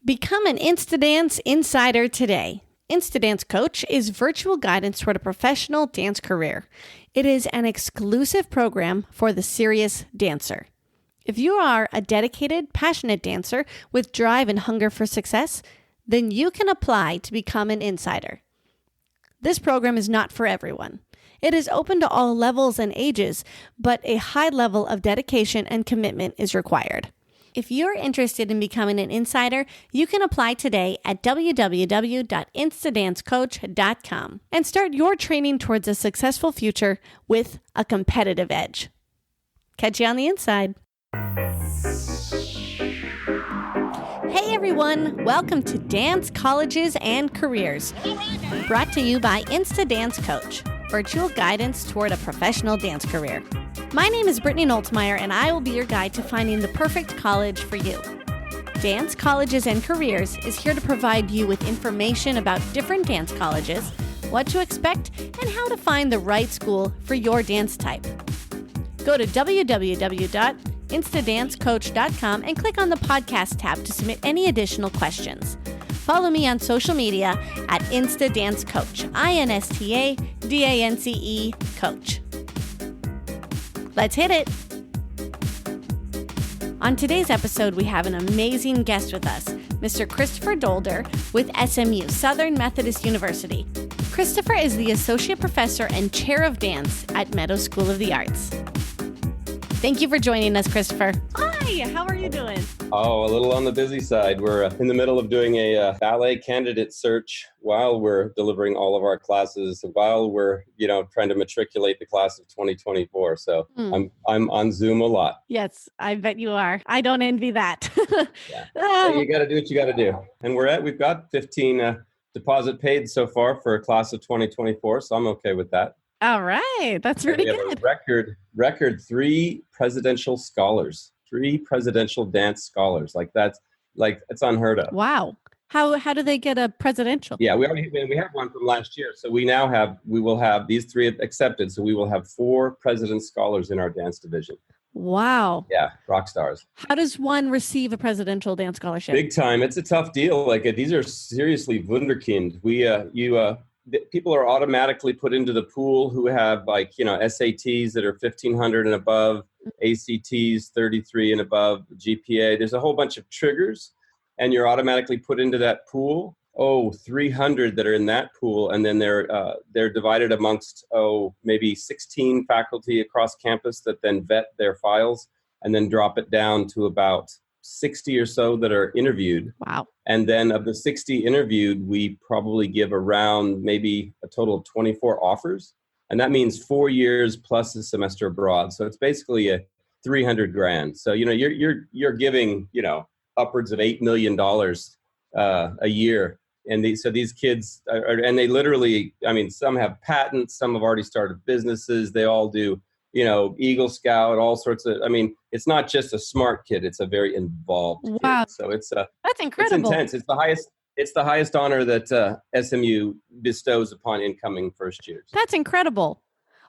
Become an Instadance Insider today. Instadance Coach is virtual guidance toward a professional dance career. It is an exclusive program for the serious dancer. If you are a dedicated, passionate dancer with drive and hunger for success, then you can apply to become an insider. This program is not for everyone. It is open to all levels and ages, but a high level of dedication and commitment is required. If you're interested in becoming an insider, you can apply today at www.instadancecoach.com and start your training towards a successful future with a competitive edge. Catch you on the inside. Hey everyone, welcome to Dance Colleges and Careers, brought to you by Instadance Coach, virtual guidance toward a professional dance career. My name is Brittany Noltzmeyer, and I will be your guide to finding the perfect college for you. Dance Colleges and Careers is here to provide you with information about different dance colleges, what to expect, and how to find the right school for your dance type. Go to www.instadancecoach.com and click on the podcast tab to submit any additional questions. Follow me on social media at InstaDanceCoach, INSTADANCE Coach. Let's hit it. On today's episode, we have an amazing guest with us, Mr. Christopher Dolder with SMU, Southern Methodist University. Christopher is the Associate Professor and Chair of Dance at Meadows School of the Arts. Thank you for joining us, Christopher. Hi, how are you doing? Oh, a little on the busy side. We're in the middle of doing a ballet candidate search while we're delivering all of our classes, while we're, trying to matriculate the class of 2024. So I'm on Zoom a lot. Yes, I bet you are. I don't envy that. Yeah. So you got to do what you got to do. And we've got 15 deposit paid so far for a class of 2024. So I'm okay with that. All right. That's really good. We have a record 3 presidential scholars, 3 presidential dance scholars. It's unheard of. Wow. How do they get a presidential? Yeah, we have one from last year. So we will have these 3 accepted. So we will have 4 president scholars in our dance division. Wow. Yeah, rock stars. How does one receive a presidential dance scholarship? Big time. It's a tough deal. These are seriously wunderkind. People are automatically put into the pool who have SATs that are 1,500 and above, ACTs 33 and above, GPA. There's a whole bunch of triggers, and you're automatically put into that pool. 300 that are in that pool, and then they're divided amongst maybe 16 faculty across campus that then vet their files and then drop it down to about 60 or so that are interviewed. Wow. And then of the 60 interviewed, we probably give around maybe a total of 24 offers. And that means 4 years plus a semester abroad. So it's basically a $300,000. So, you're giving, upwards of $8 million a year. And these kids and they literally, some have patents, some have already started businesses. They all do, Eagle Scout, all sorts of, it's not just a smart kid. It's a very involved kid. So that's incredible. It's intense. It's the highest honor that SMU bestows upon incoming first years. That's incredible.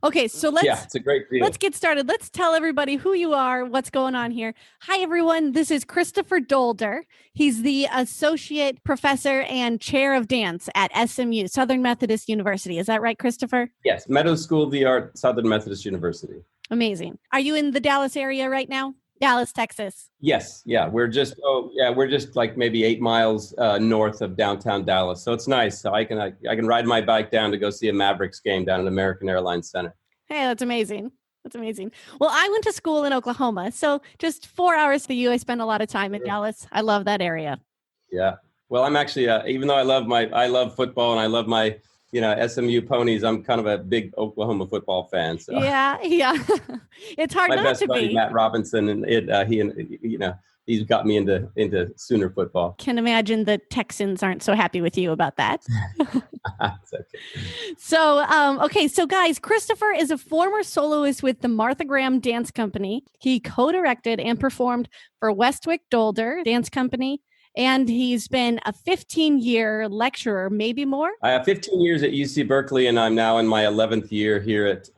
Okay, so it's a great deal. Let's get started. Let's tell everybody who you are, what's going on here. Hi, everyone. This is Christopher Dolder. He's the Associate Professor and Chair of Dance at SMU, Southern Methodist University. Is that right, Christopher? Yes, Meadows School of the Arts, Southern Methodist University. Amazing. Are you in the Dallas area right now? Dallas, Texas. Yes. Yeah. We're just like maybe 8 miles north of downtown Dallas. So it's nice. So I can ride my bike down to go see a Mavericks game down at American Airlines Center. Hey, that's amazing. That's amazing. Well, I went to school in Oklahoma. So just 4 hours to you. I spent a lot of time in Dallas. I love that area. Yeah. Well, I'm actually, even though I love football and I love my, SMU ponies, I'm kind of a big Oklahoma football fan. So. Yeah. It's hard not to be. My best buddy, Matt Robinson, and he's got me into Sooner football. Can imagine the Texans aren't so happy with you about that. It's okay. So guys, Christopher is a former soloist with the Martha Graham Dance Company. He co-directed and performed for Westwick Dolder Dance Company. And he's been a 15-year lecturer, maybe more? I have 15 years at UC Berkeley, and I'm now in my 11th year here at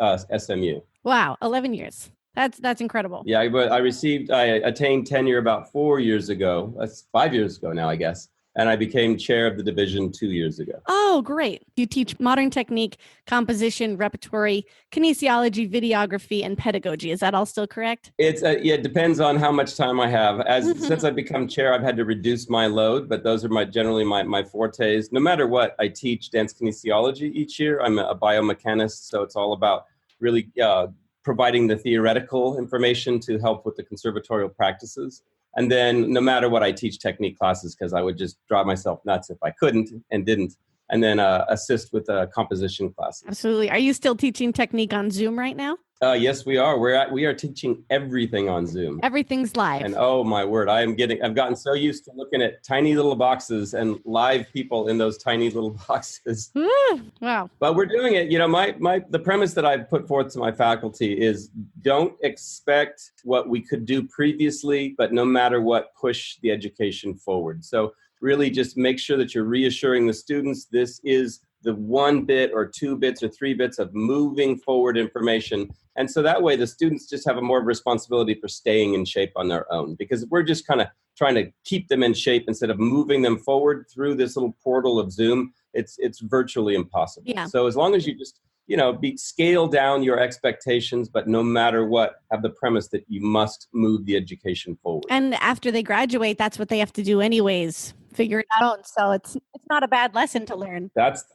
SMU. Wow, 11 years. That's incredible. Yeah, I attained tenure about 4 years ago. That's 5 years ago now, I guess. And I became chair of the division 2 years ago. Oh, great. You teach modern technique, composition, repertory, kinesiology, videography, and pedagogy. Is that all still correct? It depends on how much time I have. Since I've become chair, I've had to reduce my load, but those are generally my fortes. No matter what, I teach dance kinesiology each year. I'm a biomechanist, so it's all about really providing the theoretical information to help with the conservatorial practices. And then no matter what, I teach technique classes because I would just drive myself nuts if I couldn't and didn't. And then assist with composition classes. Absolutely. Are you still teaching technique on Zoom right now? Yes, we are. We are teaching everything on Zoom. Everything's live. And oh my word, I've gotten so used to looking at tiny little boxes and live people in those tiny little boxes. Wow. But we're doing it. The premise that I've put forth to my faculty is don't expect what we could do previously, but no matter what, push the education forward. So really just make sure that you're reassuring the students this is the 1 bit or 2 bits or 3 bits of moving forward information. And so that way the students just have a more responsibility for staying in shape on their own, because we're just kind of trying to keep them in shape instead of moving them forward through this little portal of Zoom. It's virtually impossible. Yeah. So as long as you just, scale down your expectations, but no matter what, have the premise that you must move the education forward. And after they graduate, that's what they have to do anyways. Figure it out. So it's not a bad lesson to learn. That's,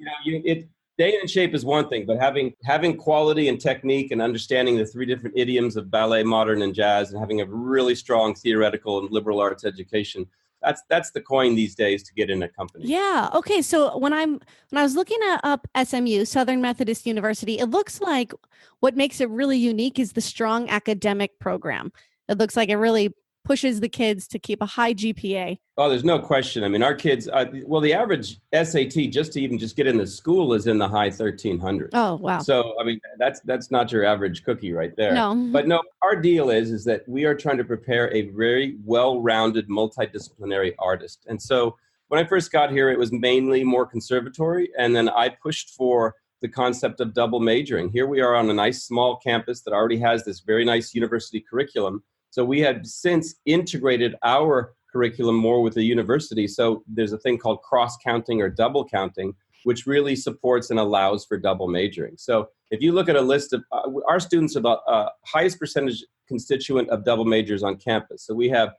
staying in shape is one thing, but having quality and technique and understanding the 3 different idioms of ballet, modern, and jazz, and having a really strong theoretical and liberal arts education, that's the coin these days to get in a company. Yeah. Okay. So when I was looking up SMU, Southern Methodist University, it looks like what makes it really unique is the strong academic program. It looks like it really pushes the kids to keep a high GPA. Oh, there's no question. I mean, our kids, the average SAT just to even get into school is in the high 1300s. Oh, wow. So, I mean, that's not your average cookie right there. No. But no, our deal is that we are trying to prepare a very well-rounded, multidisciplinary artist. And so when I first got here, it was mainly more conservatory. And then I pushed for the concept of double majoring. Here we are on a nice small campus that already has this very nice university curriculum. So we have since integrated our curriculum more with the university. So there's a thing called cross-counting or double counting, which really supports and allows for double majoring. So if you look at a list of our students are the highest percentage constituent of double majors on campus. So we have,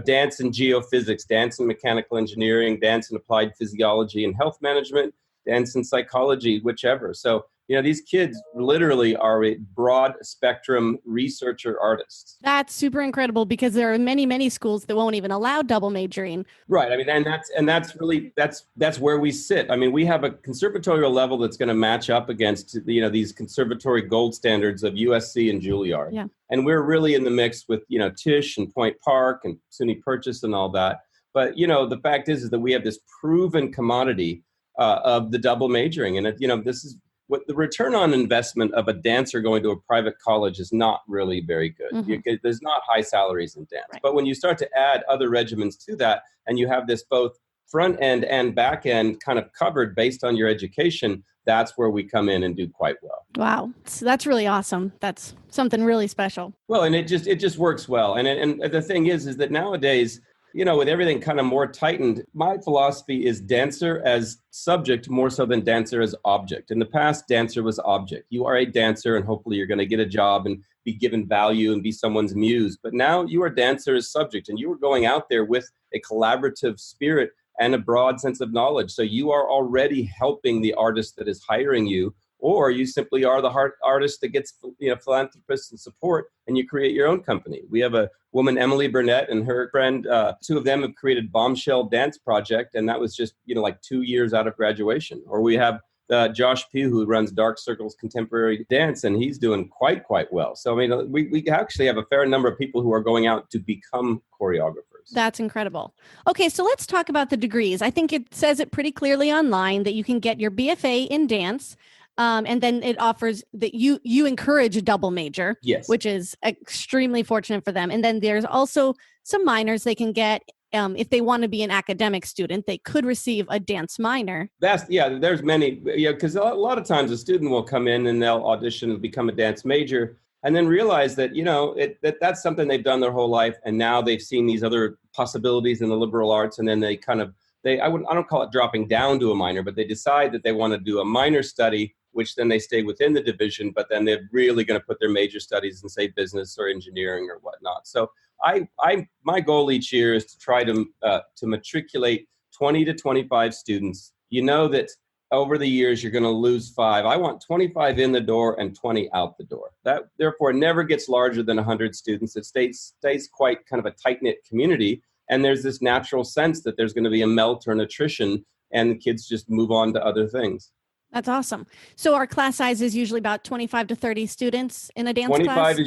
dance and geophysics, dance and mechanical engineering, dance and applied physiology and health management, dance and psychology, whichever. So these kids literally are a broad spectrum researcher artists. That's super incredible because there are many, many schools that won't even allow double majoring. Right. I mean, and that's really that's where we sit. I mean, we have a conservatorial level that's going to match up against these conservatory gold standards of USC and Juilliard. Yeah. And we're really in the mix with Tisch and Point Park and SUNY Purchase and all that. But the fact is that we have this proven commodity of the double majoring, and this is. What the return on investment of a dancer going to a private college is not really very good. Mm-hmm. There's not high salaries in dance. Right. But when you start to add other regimens to that, and you have this both front end and back end kind of covered based on your education, that's where we come in and do quite well. Wow. So that's really awesome. That's something really special. Well, and it just works well. And the thing is that nowadays, with everything kind of more tightened, my philosophy is dancer as subject more so than dancer as object. In the past, dancer was object. You are a dancer and hopefully you're going to get a job and be given value and be someone's muse. But now you are dancer as subject, and you are going out there with a collaborative spirit and a broad sense of knowledge. So you are already helping the artist that is hiring you, or you simply are the artist that gets philanthropists and support, and you create your own company. We have a woman, Emily Burnett, and her friend, 2 of them have created Bombshell Dance Project, and that was just like 2 years out of graduation. Or we have Josh Pugh, who runs Dark Circles Contemporary Dance, and he's doing quite well. So I mean, we actually have a fair number of people who are going out to become choreographers. That's incredible. Okay, so let's talk about the degrees. I think it says it pretty clearly online that you can get your BFA in dance. And then it offers that you encourage a double major, yes, which is extremely fortunate for them. And then there's also some minors they can get. If they want to be an academic student, they could receive a dance minor. There's many, because a lot of times a student will come in and they'll audition and become a dance major. and then realize that, that's something they've done their whole life. And now they've seen these other possibilities in the liberal arts. And then I don't call it dropping down to a minor, but they decide that they want to do a minor study, which then they stay within the division, but then they're really going to put their major studies in, say, business or engineering or whatnot. So my goal each year is to try to matriculate 20 to 25 students. You know that over the years, you're going to lose 5. I want 25 in the door and 20 out the door. That therefore never gets larger than 100 students. It stays quite kind of a tight-knit community. And there's this natural sense that there's going to be a melt or an attrition, and the kids just move on to other things. That's awesome. So our class size is usually about 25 to 30 students in a dance class?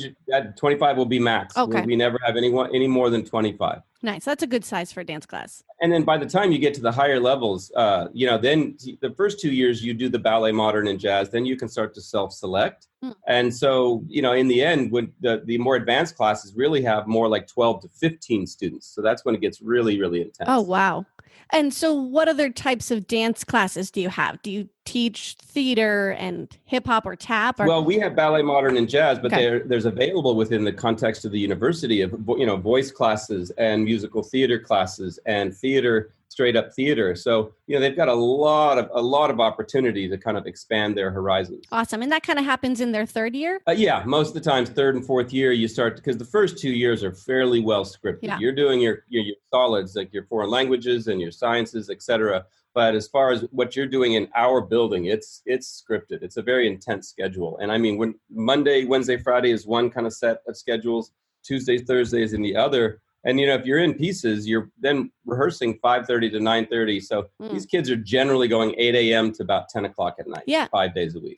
25 will be max. Okay. We never have any more than 25. Nice. That's a good size for a dance class. And then by the time you get to the higher levels, then the first 2 years you do the ballet, modern, and jazz, then you can start to self-select. And so, in the end, when the more advanced classes really have more like 12 to 15 students. So that's when it gets really, really intense. Oh, wow. And so what other types of dance classes do you have? Do you teach theater and hip hop or tap? Well, we have ballet, modern, and jazz, but there's available within the context of the university of, voice classes and musical theater classes and theater, straight up theater. So, they've got a lot of opportunity to kind of expand their horizons. Awesome. And that kind of happens in their third year? Yeah, most of the times, third and fourth year, you start, because the first 2 years are fairly well scripted. Yeah. You're doing your solids, like your foreign languages and your sciences, et cetera. But as far as what you're doing in our building, it's scripted. It's a very intense schedule. And I mean, when Monday, Wednesday, Friday is one kind of set of schedules, Tuesdays, Thursdays in the other. And, if you're in pieces, you're then rehearsing 5:30 to 9:30. So these kids are generally going 8 a.m. to about 10 o'clock at night, 5 days a week.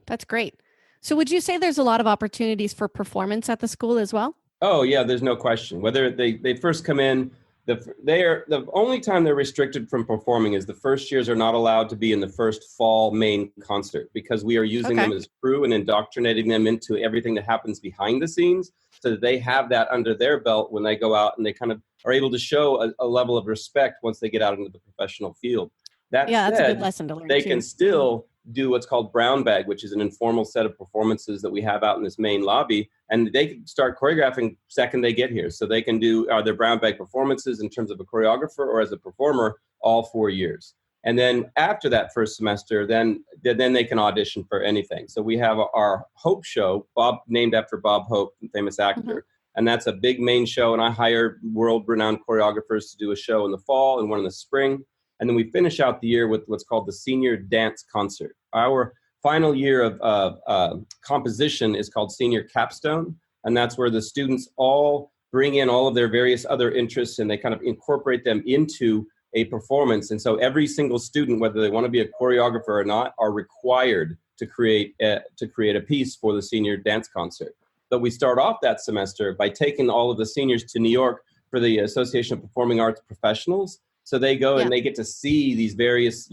That's great. So would you say there's a lot of opportunities for performance at the school as well? Oh, yeah, there's no question. Whether they first come in, the only time they're restricted from performing is the first years are not allowed to be in the first fall main concert, because we are using them as crew and indoctrinating them into everything that happens behind the scenes, so that they have that under their belt when they go out, and they kind of are able to show a level of respect once they get out into the professional field. That's a good lesson to learn. They can still do what's called brown bag, which is an informal set of performances that we have out in this main lobby, and they can start choreographing second they get here. So they can do their brown bag performances in terms of a choreographer or as a performer all 4 years. And then after that first semester, then they can audition for anything. So we have our Hope show, named after Bob Hope, the famous actor. And that's a big main show. And I hire world-renowned choreographers to do a show in the fall and one in the spring. And then we finish out the year with what's called the Senior Dance Concert. Our final year of composition is called Senior Capstone. And that's where the students all bring in all of their various other interests, and they kind of incorporate them into a performance. And so every single student, whether they want to be a choreographer or not, are required to create a piece for the Senior Dance Concert. But we start off that semester by taking all of the seniors to New York for the Association of Performing Arts Professionals. So they go and they get to see these various,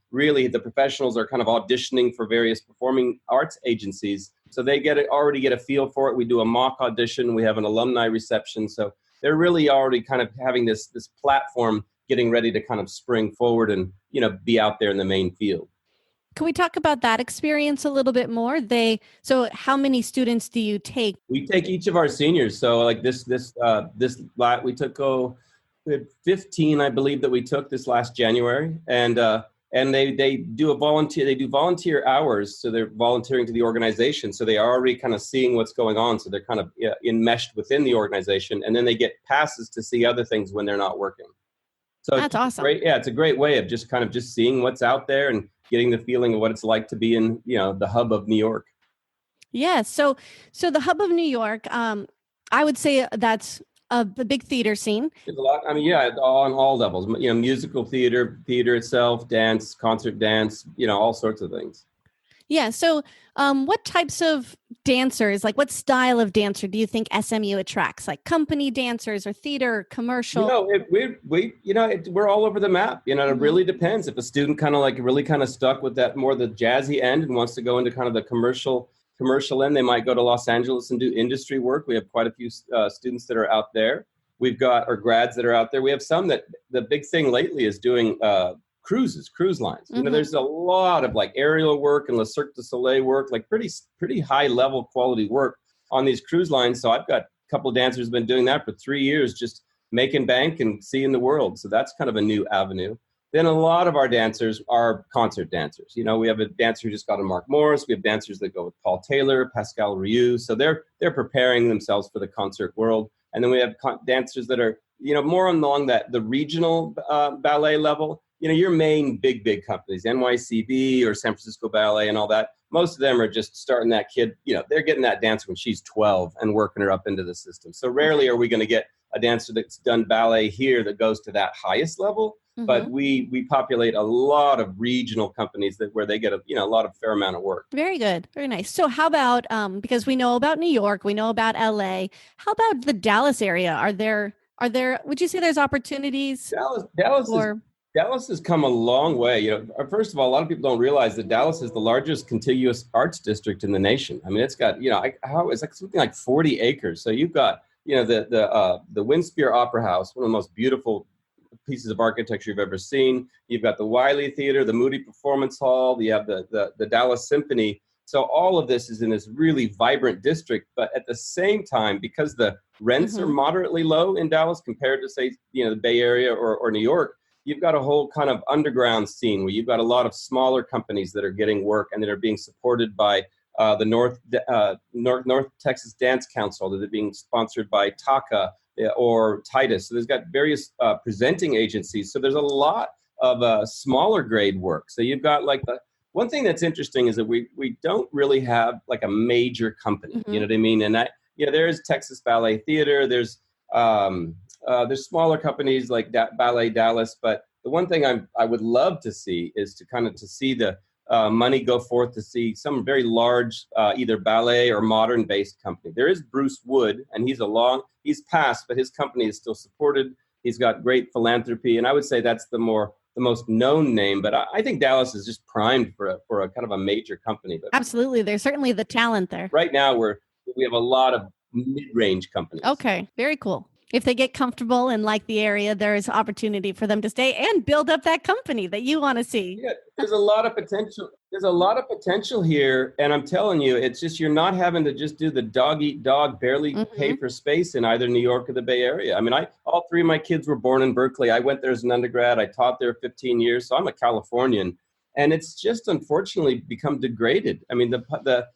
really the professionals are kind of auditioning for various performing arts agencies. So they already get a feel for it. We do a mock audition. We have an alumni reception. So they're really already kind of having this platform, getting ready to kind of spring forward and, be out there in the main field. Can we talk about that experience a little bit more? So how many students do you take? We take each of our seniors. So like we had 15, I believe, that we took this last January, and they do volunteer hours. So they're volunteering to the organization. So they are already kind of seeing what's going on. So they're kind of enmeshed within the organization, and then they get passes to see other things when they're not working. So that's awesome. Great. Yeah, it's a great way of just seeing what's out there and getting the feeling of what it's like to be in, the hub of New York. Yeah. So the hub of New York, I would say that's a big theater scene. There's a lot. I mean, on all levels, musical theater itself, dance, concert dance, all sorts of things. Yeah. So what types of dancers, like what style of dancer do you think SMU attracts? Like company dancers or theater or commercial? We're all over the map. It really depends. If a student really stuck with that more the jazzy end and wants to go into kind of the commercial end, they might go to Los Angeles and do industry work. We have quite a few students that are out there. We've got our grads that are out there. We have some that the big thing lately is doing cruise lines. There's a lot of like aerial work and Le Cirque du Soleil work, like pretty high level quality work on these cruise lines. So I've got a couple of dancers who've been doing that for 3 years, just making bank and seeing the world. So that's kind of a new avenue. Then a lot of our dancers are concert dancers. We have a dancer who just got a Mark Morris. We have dancers that go with Paul Taylor, Pascal Rioux. So they're preparing themselves for the concert world. And then we have dancers that are, more along the regional ballet level. Your main big companies, NYCB or San Francisco Ballet and all that. Most of them are just starting that kid. They're getting that dancer when she's 12 and working her up into the system. So rarely are we going to get a dancer that's done ballet here that goes to that highest level. Mm-hmm. But we populate a lot of regional companies where they get a fair amount of work. Very good. Very nice. So how about, because we know about New York, we know about LA, how about the Dallas area? Are there, would you say there's opportunities? Dallas has come a long way. First of all, a lot of people don't realize that Dallas is the largest contiguous arts district in the nation. I mean, it's got, it's like something like 40 acres. So you've got, the Winspear Opera House, one of the most beautiful pieces of architecture you've ever seen. You've got the Wiley Theater, the Moody Performance Hall. You have the Dallas Symphony. So all of this is in this really vibrant district. But at the same time, because the rents are moderately low in Dallas compared to, say, the Bay Area or New York, you've got a whole kind of underground scene where you've got a lot of smaller companies that are getting work and that are being supported by the North Texas Dance Council, that are being sponsored by TACA or Titus. So there's got various presenting agencies. So there's a lot of smaller grade work. So you've got one thing that's interesting is that we don't really have like a major company. You know what I mean? And there's Texas Ballet Theater. There's smaller companies like Ballet Dallas, but the one thing I would love to see is to see the money go forth to see some very large either ballet or modern based company. There is Bruce Wood, and he's passed, but his company is still supported. He's got great philanthropy, and I would say that's the most known name. But I think Dallas is just primed for a kind of a major company. But absolutely, there's certainly the talent there. Right now, we have a lot of mid-range companies. Okay, very cool. If they get comfortable and like the area, there is opportunity for them to stay and build up that company that you want to see. Yeah, there's a lot of potential. There's a lot of potential here. And I'm telling you, it's just, you're not having to just do the dog eat dog, barely pay for space in either New York or the Bay Area. I mean, all three of my kids were born in Berkeley. I went there as an undergrad. I taught there 15 years. So I'm a Californian. And it's just unfortunately become degraded. I mean, the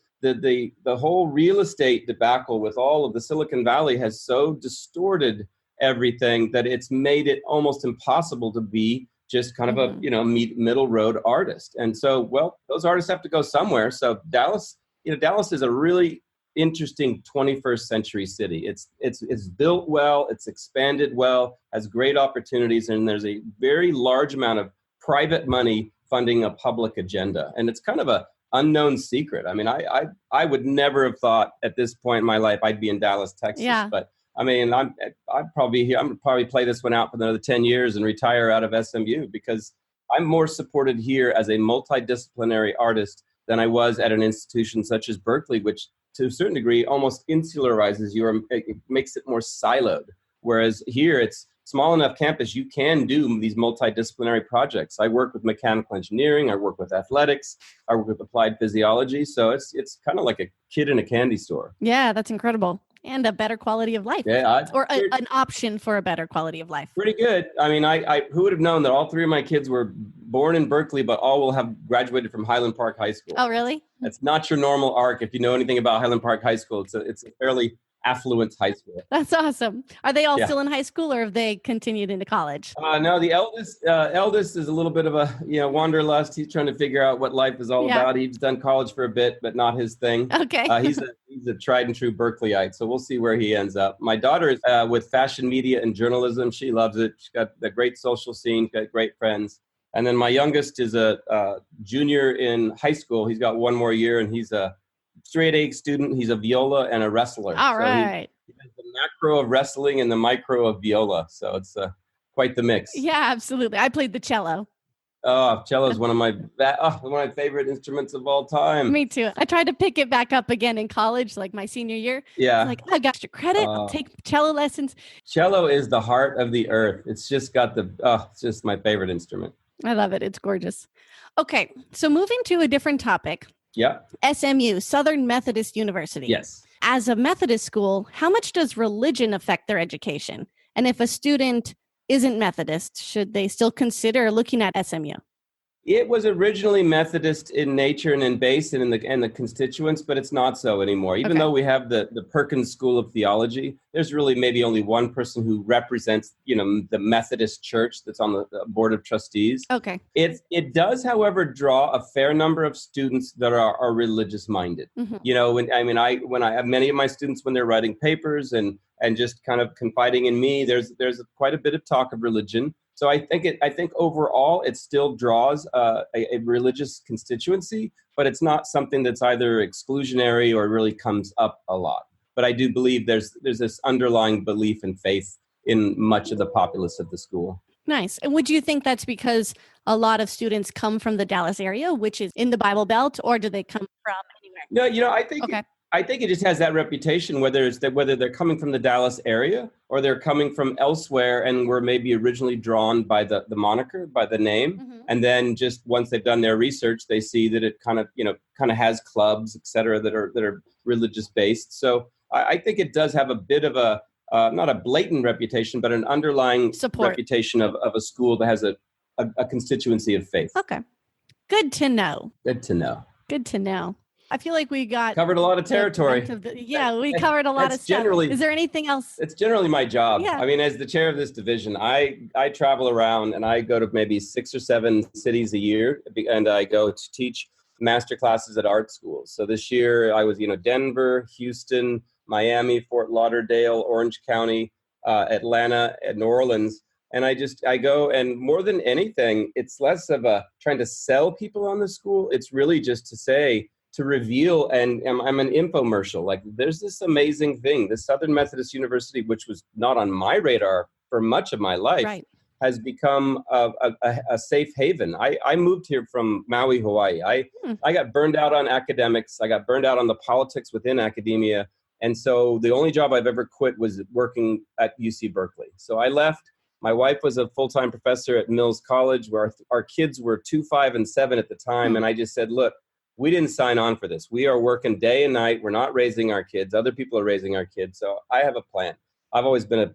whole real estate debacle with all of the Silicon Valley has so distorted everything that it's made it almost impossible to be just kind of a middle road artist. And so, well, those artists have to go somewhere. So Dallas is a really interesting 21st century city. It's built well, it's expanded well, has great opportunities, and there's a very large amount of private money funding a public agenda. And it's kind of a unknown secret. I mean, I would never have thought at this point in my life I'd be in Dallas, Texas. Yeah. But I mean, I'd probably be here. I'm gonna probably play this one out for another 10 years and retire out of SMU, because I'm more supported here as a multidisciplinary artist than I was at an institution such as Berkeley, which to a certain degree almost insularizes you, or it makes it more siloed. Whereas here it's small enough campus, you can do these multidisciplinary projects. I work with mechanical engineering, I work with athletics, I work with applied physiology. So it's kind of like a kid in a candy store. Yeah, that's incredible. And a better quality of life. Yeah, an option for a better quality of life. Pretty good. I mean, I who would have known that all three of my kids were born in Berkeley, but all will have graduated from Highland Park High School. Oh, really? That's not your normal arc. If you know anything about Highland Park High School, it's a fairly affluent high school. That's awesome. Are they all still in high school, or have they continued into college? No, the eldest is a little bit of a wanderlust. He's trying to figure out what life is all about. He's done college for a bit, but not his thing. Okay. He's a tried and true Berkeleyite, so we'll see where he ends up. My daughter is with fashion media and journalism. She loves it. She's got a great social scene, got great friends. And then my youngest is a junior in high school. He's got one more year, and he's a straight A student. He's a viola and a wrestler. All right. He has the macro of wrestling and the micro of viola. So it's quite the mix. Yeah, absolutely. I played the cello. Oh, cello is one of my favorite instruments of all time. Me too. I tried to pick it back up again in college, like my senior year. Yeah. Like, I got your credit. I'll take cello lessons. Cello is the heart of the earth. It's just got it's just my favorite instrument. I love it. It's gorgeous. Okay. So moving to a different topic. Yeah. SMU, Southern Methodist University. Yes. As a Methodist school, how much does religion affect their education? And if a student isn't Methodist, should they still consider looking at SMU? It was originally Methodist in nature and in base and in the constituents, but it's not so anymore. Even though we have the Perkins School of Theology, there's really maybe only one person who represents, the Methodist Church that's on the board of trustees. Okay. It does, however, draw a fair number of students that are religious minded. Mm-hmm. When many of my students, when they're writing papers and just kind of confiding in me, there's quite a bit of talk of religion. So I think overall it still draws a religious constituency, but it's not something that's either exclusionary or really comes up a lot. But I do believe there's this underlying belief and faith in much of the populace of the school. Nice. And would you think that's because a lot of students come from the Dallas area, which is in the Bible Belt, or do they come from anywhere? No, I think it just has that reputation, whether they're coming from the Dallas area or they're coming from elsewhere and were maybe originally drawn by the moniker, by the name. Mm-hmm. And then just once they've done their research, they see that it kind of has clubs, et cetera, that are religious based. So I think it does have a bit of a, not a blatant reputation, but an underlying reputation of a school that has a constituency of faith. Okay. Good to know. Good to know. I feel like we covered a lot of territory. We covered a lot of stuff. Is there anything else? It's generally my job. Yeah. I mean, as the chair of this division, I travel around and I go to maybe 6 or 7 cities a year, and I go to teach master classes at art schools. So this year I was, Denver, Houston, Miami, Fort Lauderdale, Orange County, Atlanta, and New Orleans. And I go, and more than anything, it's less of a trying to sell people on the school. It's really just to reveal, and I'm an infomercial. Like, there's this amazing thing, the Southern Methodist University, which was not on my radar for much of my life, right, has become a safe haven. I moved here from Maui, Hawaii. I got burned out on academics. I got burned out on the politics within academia. And so the only job I've ever quit was working at UC Berkeley. So I left. My wife was a full-time professor at Mills College, where our kids were 2, 5, and 7 at the time. And I just said, look, we didn't sign on for this. We are working day and night. We're not raising our kids. Other people are raising our kids. So I have a plan. I've always been a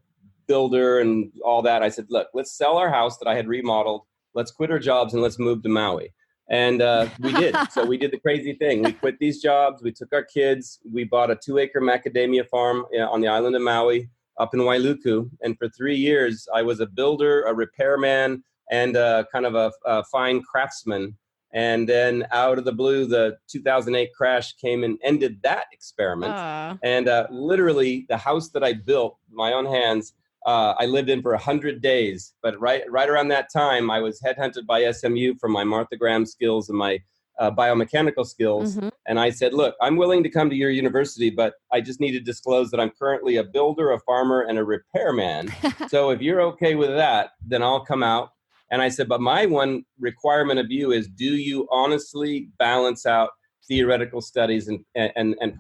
builder and all that. I said, look, let's sell our house that I had remodeled. Let's quit our jobs and let's move to Maui. And we did. So we did the crazy thing. We quit these jobs. We took our kids. We bought a 2-acre macadamia farm on the island of Maui up in Wailuku. And for 3 years, I was a builder, a repairman, and kind of a fine craftsman. And then out of the blue, the 2008 crash came and ended that experiment. And literally, the house that I built, my own hands, I lived in for 100 days. But right around that time, I was headhunted by SMU for my Martha Graham skills and my biomechanical skills. Mm-hmm. And I said, look, I'm willing to come to your university, but I just need to disclose that I'm currently a builder, a farmer, and a repairman. So if you're okay with that, then I'll come out. And I said, but my one requirement of you is, do you honestly balance out theoretical studies and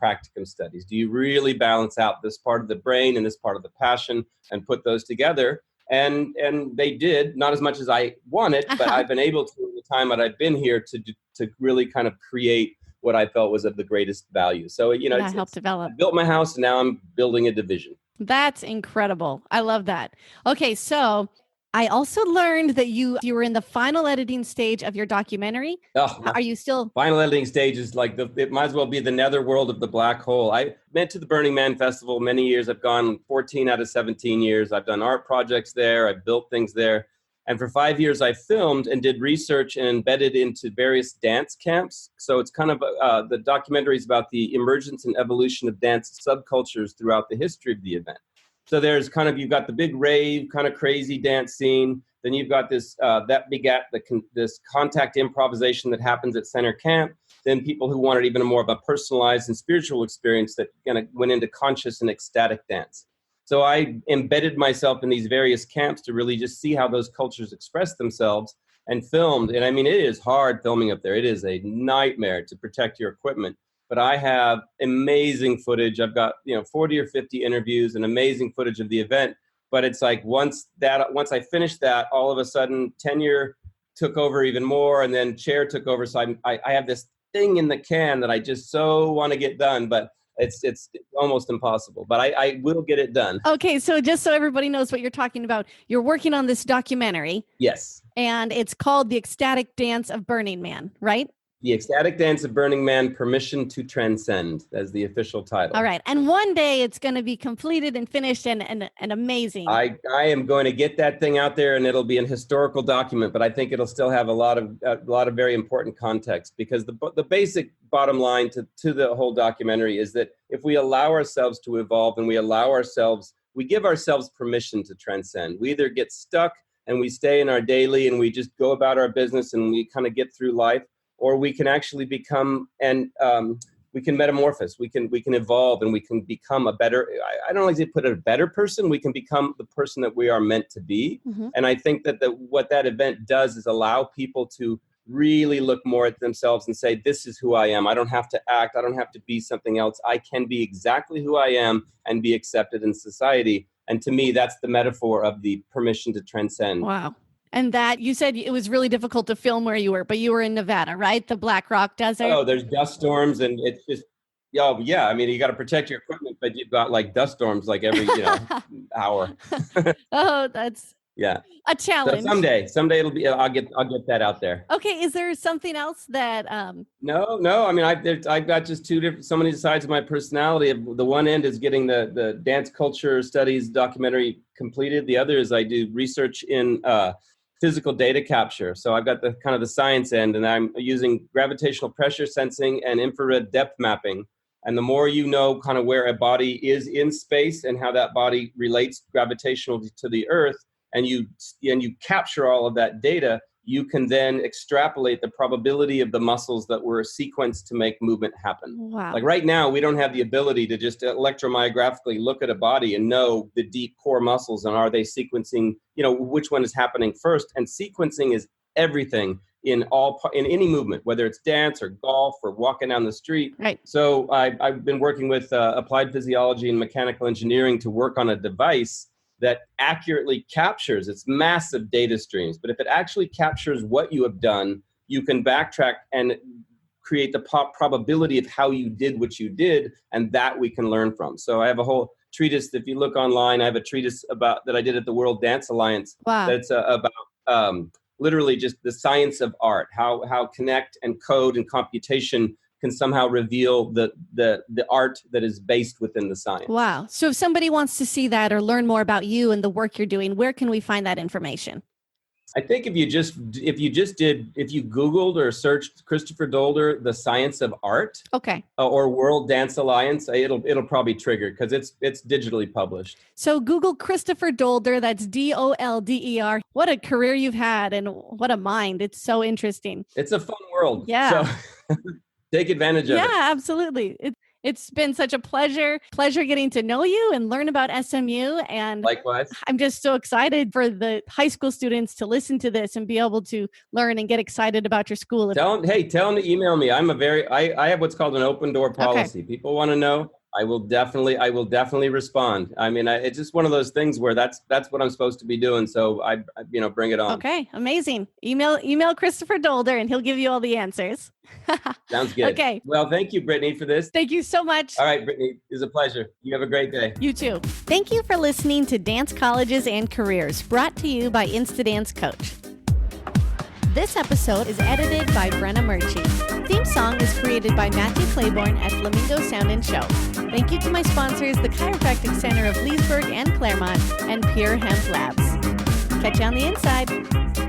practicum studies? Do you really balance out this part of the brain and this part of the passion and put those together? And they did, not as much as I wanted, but I've been able to, in the time that I've been here, to really kind of create what I felt was of the greatest value. So, that helped develop. I built my house, and now I'm building a division. That's incredible. I love that. Okay, so I also learned that you were in the final editing stage of your documentary. Are you still? Final editing stage is like it might as well be the netherworld of the black hole. I went to the Burning Man Festival many years. I've gone 14 out of 17 years. I've done art projects there. I've built things there. And for 5 years, I filmed and did research and embedded into various dance camps. So it's kind of the documentary is about the emergence and evolution of dance subcultures throughout the history of the event. So there's kind of, you've got the big rave, kind of crazy dance scene. Then you've got this, that begat this contact improvisation that happens at center camp. Then people who wanted even more of a personalized and spiritual experience that kind of went into conscious and ecstatic dance. So I embedded myself in these various camps to really just see how those cultures express themselves and filmed. And I mean, it is hard filming up there. It is a nightmare to protect your equipment. But I have amazing footage. I've got 40 or 50 interviews and amazing footage of the event. But it's like once I finished that, all of a sudden tenure took over even more, and then chair took over. So I have this thing in the can that I just so want to get done. But It's almost impossible, but I will get it done. Okay, so just so everybody knows what you're talking about, you're working on this documentary. Yes. And it's called The Ecstatic Dance of Burning Man, right? The Ecstatic Dance of Burning Man, Permission to Transcend, as the official title. All right. And one day it's going to be completed and finished and amazing. I am going to get that thing out there, and it'll be an historical document, but I think it'll still have a lot of very important context, because the basic bottom line to the whole documentary is that if we allow ourselves to evolve and we give ourselves permission to transcend, we either get stuck and we stay in our daily and we just go about our business and we kind of get through life, or we can actually become we can metamorphose, we can evolve, and we can become a better, I don't like to put a better person, we can become the person that we are meant to be. Mm-hmm. And I think that what that event does is allow people to really look more at themselves and say, this is who I am. I don't have to act. I don't have to be something else. I can be exactly who I am and be accepted in society. And to me, that's the metaphor of the permission to transcend. Wow. And that you said it was really difficult to film where you were, but you were in Nevada, right? The Black Rock Desert. Oh, there's dust storms, and it's just, oh yeah. I mean, you got to protect your equipment, but you've got like dust storms like every hour. Oh, that's a challenge. So someday it'll be. I'll get that out there. Okay. Is there something else that? No. I mean, I've got just so many sides of my personality. The one end is getting the dance culture studies documentary completed. The other is I do research in physical data capture. So I've got the kind of the science end, and I'm using gravitational pressure sensing and infrared depth mapping. And the more you know kind of where a body is in space and how that body relates gravitationally to the Earth, and you capture all of that data, you can then extrapolate the probability of the muscles that were sequenced to make movement happen. Wow. Like right now, we don't have the ability to just electromyographically look at a body and know the deep core muscles and are they sequencing, which one is happening first. And sequencing is everything in any movement, whether it's dance or golf or walking down the street. Right. So I've been working with applied physiology and mechanical engineering to work on a device that accurately captures its massive data streams. But if it actually captures what you have done, you can backtrack and create the probability of how you did what you did, and that we can learn from. So I have a whole treatise. If you look online, I have a treatise that I did at the World Dance Alliance. Wow. That's about literally just the science of art, how connect and code and computation can somehow reveal the art that is based within the science. Wow. So if somebody wants to see that or learn more about you and the work you're doing, where can we find that information? I think if you Googled or searched Christopher Dolder, The Science of Art, okay, or World Dance Alliance, it'll probably trigger because it's digitally published. So Google Christopher Dolder, that's Dolder. What a career you've had and what a mind. It's so interesting. It's a fun world. Yeah. So take advantage of it. Yeah, absolutely. It's been such a pleasure getting to know you and learn about SMU. And likewise, I'm just so excited for the high school students to listen to this and be able to learn and get excited about your school. Tell them to email me. I have what's called an open door policy. Okay. People want to know. I will definitely respond. I mean, it's just one of those things where that's what I'm supposed to be doing. So I bring it on. Okay. Amazing. Email Christopher Dolder and he'll give you all the answers. Sounds good. Okay. Well, thank you, Brittany, for this. Thank you so much. All right, Brittany, it was a pleasure. You have a great day. You too. Thank you for listening to Dance Colleges and Careers, brought to you by Instadance Coach. This episode is edited by Brenna Murchie. Theme song is created by Matthew Claiborne at Flamingo Sound and Show. Thank you to my sponsors, the Chiropractic Center of Leesburg and Claremont, and Pure Hemp Labs. Catch you on the inside.